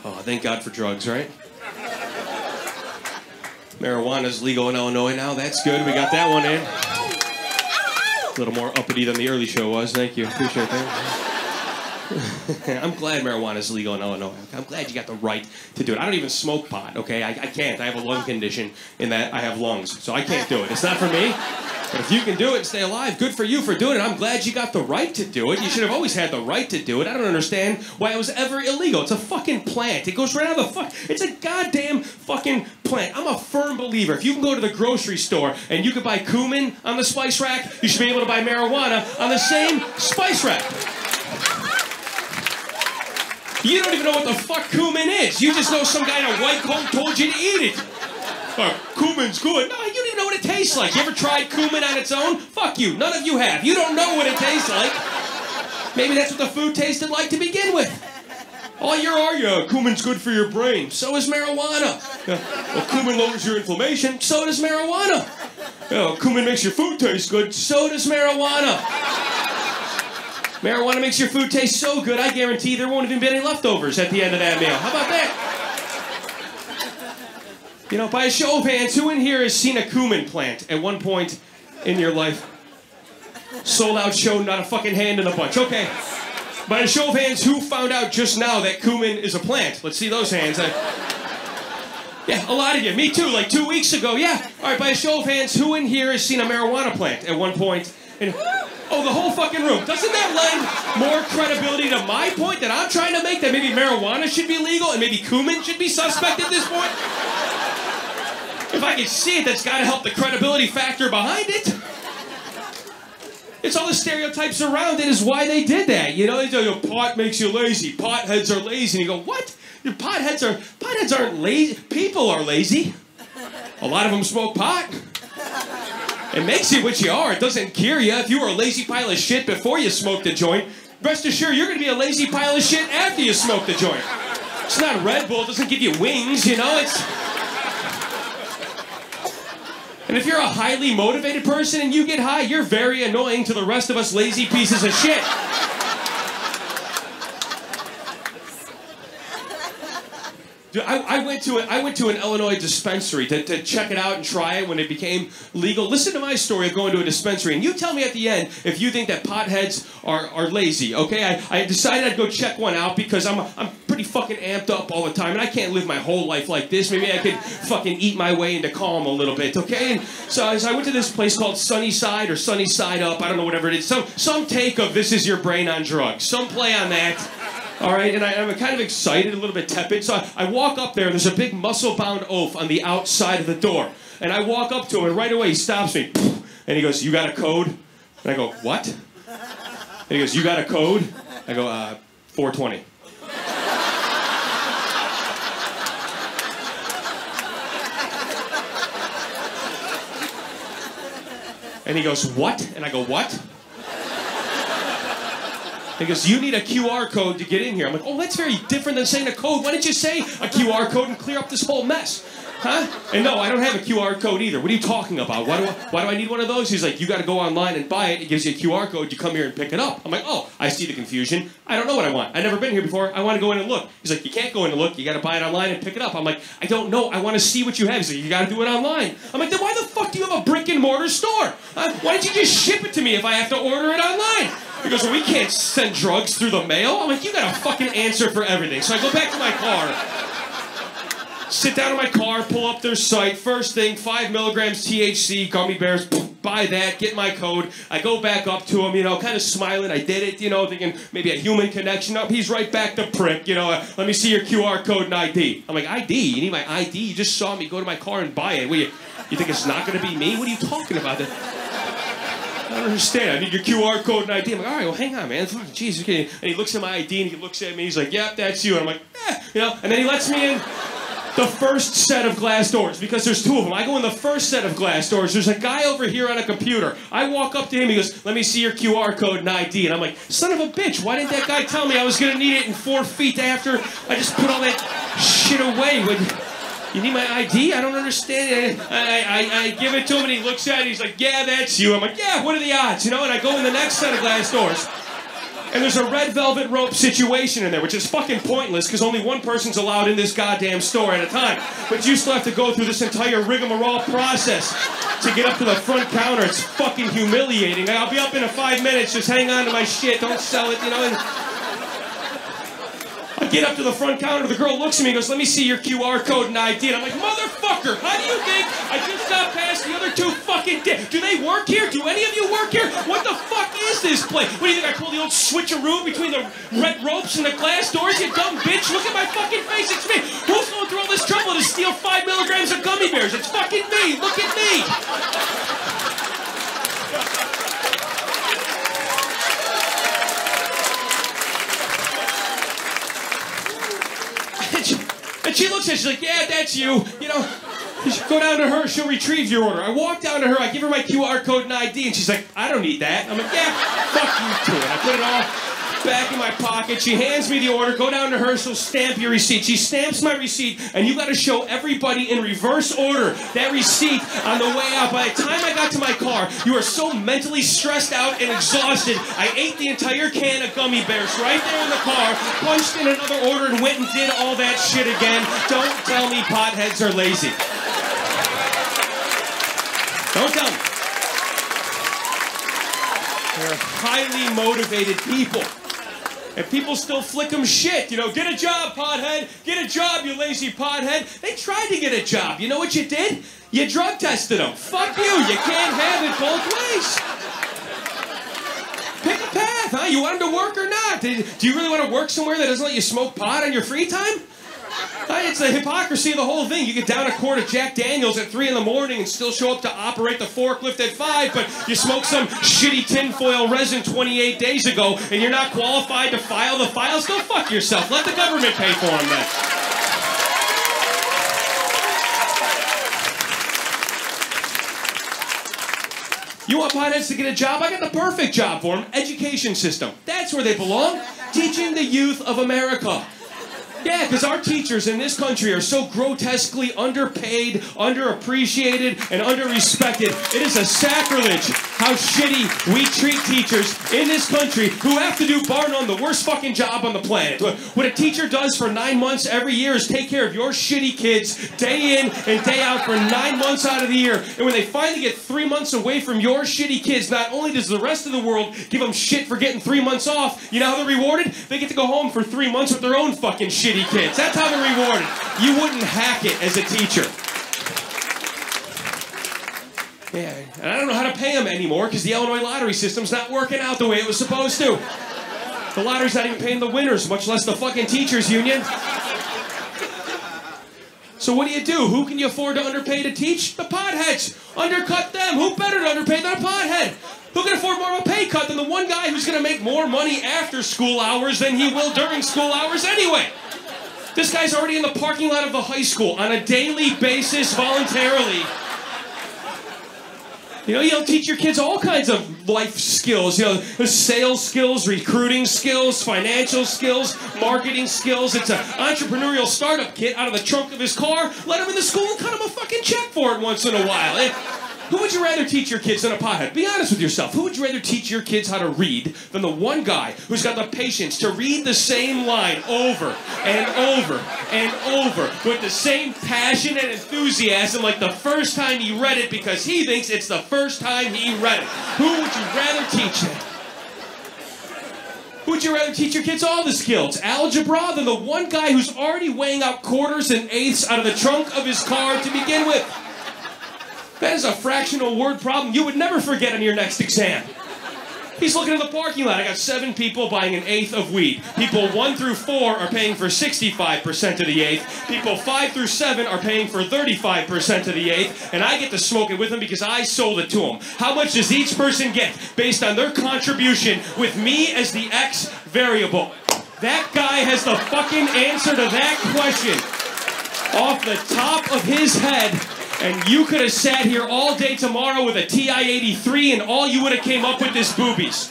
Oh, thank God for drugs, right? Marijuana's legal in Illinois now. That's good. We got that one in. A little more uppity than the early show was. Thank you. Appreciate that. I'm glad marijuana's legal in Illinois. I'm glad you got the right to do it. I don't even smoke pot, okay? I can't. I have a lung condition in that I have lungs, so I can't do it. It's not for me. But if you can do it and stay alive, good for you for doing it. I'm glad you got the right to do it. You should have always had the right to do it. I don't understand why it was ever illegal. It's a fucking plant. It goes right out of the fuck. It's a goddamn fucking plant. I'm a firm believer. If you can go to the grocery store and you can buy cumin on the spice rack, you should be able to buy marijuana on the same spice rack. You don't even know what the fuck cumin is. You just know some guy in a white coat told you to eat it. Cumin's good. No, you don't even know what it tastes like. You ever tried cumin on its own? Fuck you. None of you have. You don't know what it tastes like. Maybe that's what the food tasted like to begin with. All you cumin's good for your brain. So is marijuana. Well, cumin lowers your inflammation. So does marijuana. Cumin makes your food taste good. So does marijuana. Marijuana makes your food taste so good, I guarantee there won't even be any leftovers at the end of that meal. How about that? You know, by a show of hands, who in here has seen a cumin plant at one point in your life? Sold out show, not a fucking hand in the bunch. Okay. By a show of hands, who found out just now that cumin is a plant? Let's see those hands. Yeah, a lot of you. Me too, like 2 weeks ago. Yeah. All right, by a show of hands, who in here has seen a marijuana plant at one point? Oh, the whole fucking room. Doesn't that lend more credibility to my point that I'm trying to make, that maybe marijuana should be legal and maybe cumin should be suspect at this point? If I can see it, that's got to help the credibility factor behind it. It's all the stereotypes around it is why they did that. You know, they tell you, pot makes you lazy. Potheads are lazy. And you go, what? Potheads aren't lazy. People are lazy. A lot of them smoke pot. It makes you what you are. It doesn't cure you. If you were a lazy pile of shit before you smoked a joint, rest assured you're going to be a lazy pile of shit after you smoke the joint. It's not Red Bull. It doesn't give you wings, you know? And if you're a highly motivated person and you get high, you're very annoying to the rest of us lazy pieces of shit. Dude, I went to an Illinois dispensary to check it out and try it when it became legal. Listen to my story of going to a dispensary, and you tell me at the end if you think that potheads are lazy, okay? I decided I'd go check one out because I'm pretty fucking amped up all the time, and I can't live my whole life like this. Maybe I could fucking eat my way into calm a little bit, okay? And so I went to this place called Sunny Side or Sunny Side Up, I don't know, whatever it is. Some take of This Is Your Brain on Drugs. Some play on that. All right, and I'm kind of excited, a little bit tepid. So I walk up there, and there's a big muscle-bound oaf on the outside of the door. And I walk up to him, and right away he stops me. And he goes, "You got a code?" And I go, "What?" And he goes, "You got a code?" I go, 420. And he goes, "What?" And I go, "What?" He goes, "You need a QR code to get in here." I'm like, "Oh, that's very different than saying a code. Why didn't you say a QR code and clear up this whole mess?" Huh? And no, I don't have a QR code either. What are you talking about? Why do I need one of those? He's like, "You got to go online and buy it. It gives you a QR code. You come here and pick it up." I'm like, "Oh, I see the confusion. I don't know what I want. I've never been here before. I want to go in and look." He's like, "You can't go in and look. You got to buy it online and pick it up." I'm like, "I don't know. I want to see what you have." He's like, "You got to do it online." I'm like, "Then why the fuck do you have a brick and mortar store? Why don't you just ship it to me if I have to order it online?" He goes, "Well, we can't send drugs through the mail." I'm like, "You got a fucking answer for everything." So I go back to my car, sit down in my car, pull up their site. First thing, 5 milligrams THC, gummy bears, buy that, get my code. I go back up to him, you know, kind of smiling. I did it, you know, thinking maybe a human connection. Up, he's right back to prick, you know. "Let me see your QR code and ID." I'm like, "ID? You need my ID? You just saw me go to my car and buy it. You think it's not going to be me? What are you talking about?" I don't understand. "I need your QR code and ID." I'm like, "All right, well, hang on, man. Fuck, Jesus." Okay. And he looks at my ID and he looks at me. He's like, "Yep, that's you." And I'm like, you know. And then he lets me in the first set of glass doors because there's 2 of them. I go in the first set of glass doors. There's a guy over here on a computer. I walk up to him. He goes, "Let me see your QR code and ID." And I'm like, son of a bitch, why didn't that guy tell me I was going to need it in 4 feet after I just put all that shit away? You need my ID? I don't understand. I give it to him and he looks at it. He's like, "Yeah, that's you." I'm like, "Yeah, what are the odds?" You know, and I go in the next set of glass doors. And there's a red velvet rope situation in there, which is fucking pointless because only one person's allowed in this goddamn store at a time. But you still have to go through this entire rigmarole process to get up to the front counter. It's fucking humiliating. I'll be up in 5 minutes. Just hang on to my shit. Don't sell it, you know. And I get up to the front counter. The girl looks at me and goes, "Let me see your QR code and ID." And I'm like, "Motherfucker, how do you think I just got past the other two fucking Do they work here? Do any of you work here? What the fuck is this place? What do you think, I pull the old switcheroo between the red ropes and the glass doors? You dumb bitch. Look at my fucking face. It's me. Who's going through all this trouble to steal 5 milligrams of gummy bears? It's fucking me. Look at me." And she looks at it, she's like, "Yeah, that's you. You know, you should go down to her, she'll retrieve your order." I walk down to her, I give her my QR code and ID, and she's like, "I don't need that." I'm like, "Yeah, fuck you too." And I put it all back in my pocket. She hands me the order, go down to her, she'll stamp your receipt. She stamps my receipt, and you gotta show everybody in reverse order that receipt on the way out. By the time I got to my car, you were so mentally stressed out and exhausted, I ate the entire can of gummy bears right there in the car, punched in another order, and went and did all that shit again. Don't tell me potheads are lazy. Don't tell me. They're highly motivated people. And people still flick them shit. You know, "Get a job, pothead. Get a job, you lazy pothead." They tried to get a job. You know what you did? You drug tested them. Fuck you. You can't have it both ways. Pick a path, huh? You want them to work or not? Do you really want to work somewhere that doesn't let you smoke pot on your free time? It's the hypocrisy of the whole thing. You get down a quart of Jack Daniels at 3 in the morning and still show up to operate the forklift at 5, but you smoke some shitty tinfoil resin 28 days ago and you're not qualified to file the files. Go fuck yourself. Let the government pay for them then. You want potheads to get a job? I got the perfect job for them. Education system. That's where they belong. Teaching the youth of America. Yeah, because our teachers in this country are so grotesquely underpaid, underappreciated, and underrespected. It is a sacrilege how shitty we treat teachers in this country who have to do, bar none, the worst fucking job on the planet. What a teacher does for 9 months every year is take care of your shitty kids day in and day out for 9 months out of the year. And when they finally get 3 months away from your shitty kids, not only does the rest of the world give them shit for getting 3 months off, you know how they're rewarded? They get to go home for 3 months with their own fucking shitty kids. That's how they're rewarded. You wouldn't hack it as a teacher. Yeah, and I don't know how to pay them anymore because the Illinois lottery system's not working out the way it was supposed to. The lottery's not even paying the winners, much less the fucking teachers union. So what do? Who can you afford to underpay to teach? The potheads. Undercut them. Who better to underpay than a pothead? Who can afford more of a pay cut than the one guy who's going to make more money after school hours than he will during school hours anyway? This guy's already in the parking lot of the high school on a daily basis voluntarily. You know, you'll teach your kids all kinds of life skills. You know, sales skills, recruiting skills, financial skills, marketing skills. It's an entrepreneurial startup kit out of the trunk of his car. Let him in the school and cut him a fucking check for it once in a while. Who would you rather teach your kids than a pothead? Be honest with yourself. Who would you rather teach your kids how to read than the one guy who's got the patience to read the same line over and over and over with the same passion and enthusiasm like the first time he read it because he thinks it's the first time he read it? Who would you rather teach that? Who would you rather teach your kids all the skills? Algebra than the one guy who's already weighing out quarters and eighths out of the trunk of his car to begin with? That is a fractional word problem you would never forget on your next exam. He's looking in the parking lot. I got 7 people buying an eighth of weed. People 1 through 4 are paying for 65% of the eighth. People 5 through 7 are paying for 35% of the eighth. And I get to smoke it with them because I sold it to them. How much does each person get based on their contribution with me as the X variable? That guy has the fucking answer to that question off the top of his head. And you could have sat here all day tomorrow with a TI-83 and all you would have came up with is boobies.